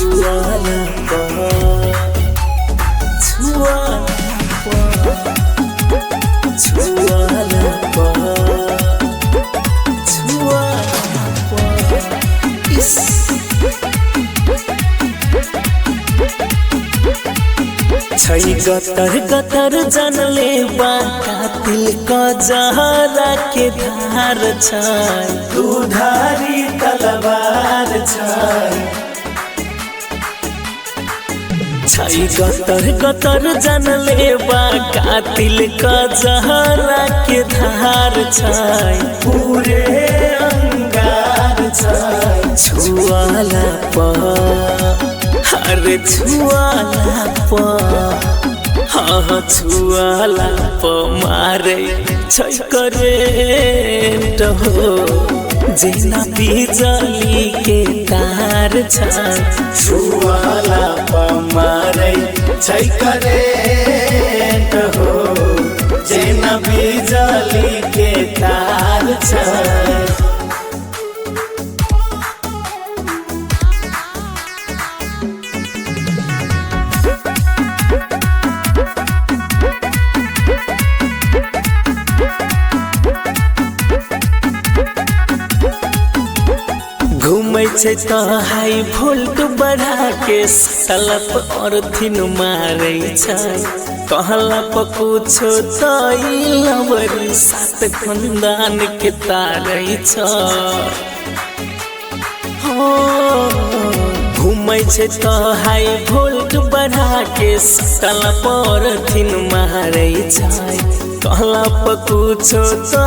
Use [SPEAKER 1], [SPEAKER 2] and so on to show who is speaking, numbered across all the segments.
[SPEAKER 1] छुआला छै गतर गतर जनले कातिल क जहरा के धार छै दुधारी तलवार छै गतर गतर जनले कातिल क जहरा के धार छै पूरे अंगार छै छुआला अरे छुआला हाँ छुआला मारे छै करेंट हो जेना बिजली के तार छै छुआला मारे छै करेंट हो जेना बिजली के तार छै। घूमै छै तो हाई वोल्ट बढ़ा के सलप और थिन मारै छै कहला पर कुछो तो लवरी सात खंदान के तारै छै घूमै छै तो हाई वोल्ट बढ़ा के सलप और थिन मारै छै कहला पर कुछो तो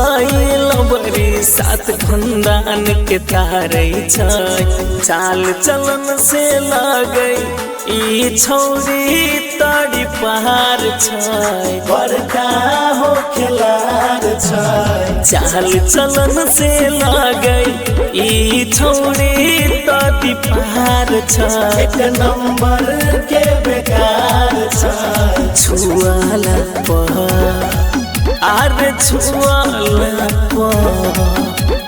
[SPEAKER 1] लवरी सात खंदान के तारै छै चाल चलन से लगे ई छौरी तड़ी पहाड़ छै बड़का हो खिलाड़ छै चाल चलन से लगे ई छौरी तड़ी पहाड़ छै एक नंबर के बेकार छै छुआला अरे छुआला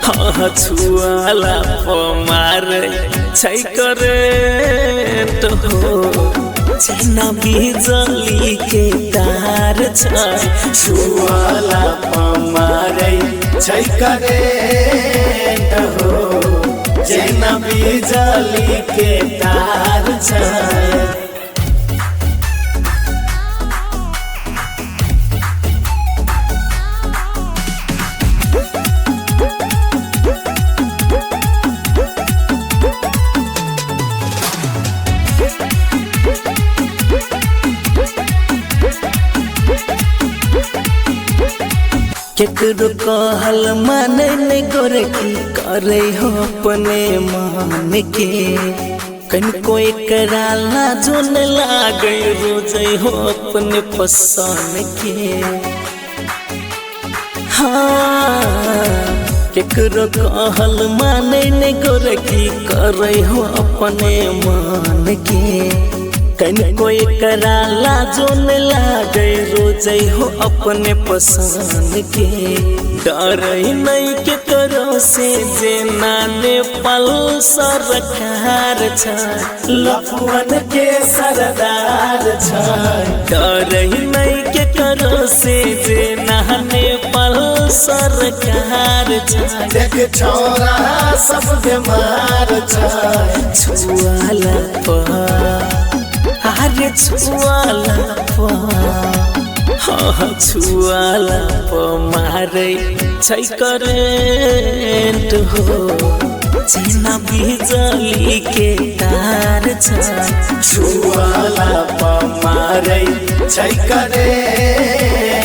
[SPEAKER 1] हाँ छुआला मारे छै करेंट हो जेना बिजली के तार छै छुआला मारे छै करेंट हो जेना बिजली के तार छै। केकरो कहल माने नहीं गोरे की करे हो अपने मान के कनको एकराला जो न लागे रोजे हो अपने पसंद के हाँ केकरो कहल माने नहीं गोरे की करे हो अपने मान के कनको एकराला जो न लागे रोजे हो अपने पसंद के डर नहीं के करो से जेना नेपाल सरकार छै लफुअन के सरदार छै डर नहीं के करो से जेना नेपाल सरकार छै देख छोरा सब बीमार छै छुआला अरे छुआला हाँ छुआला मारे छै करेंट हो जेना बिजली के तार छै छुआला मारे छै करेंट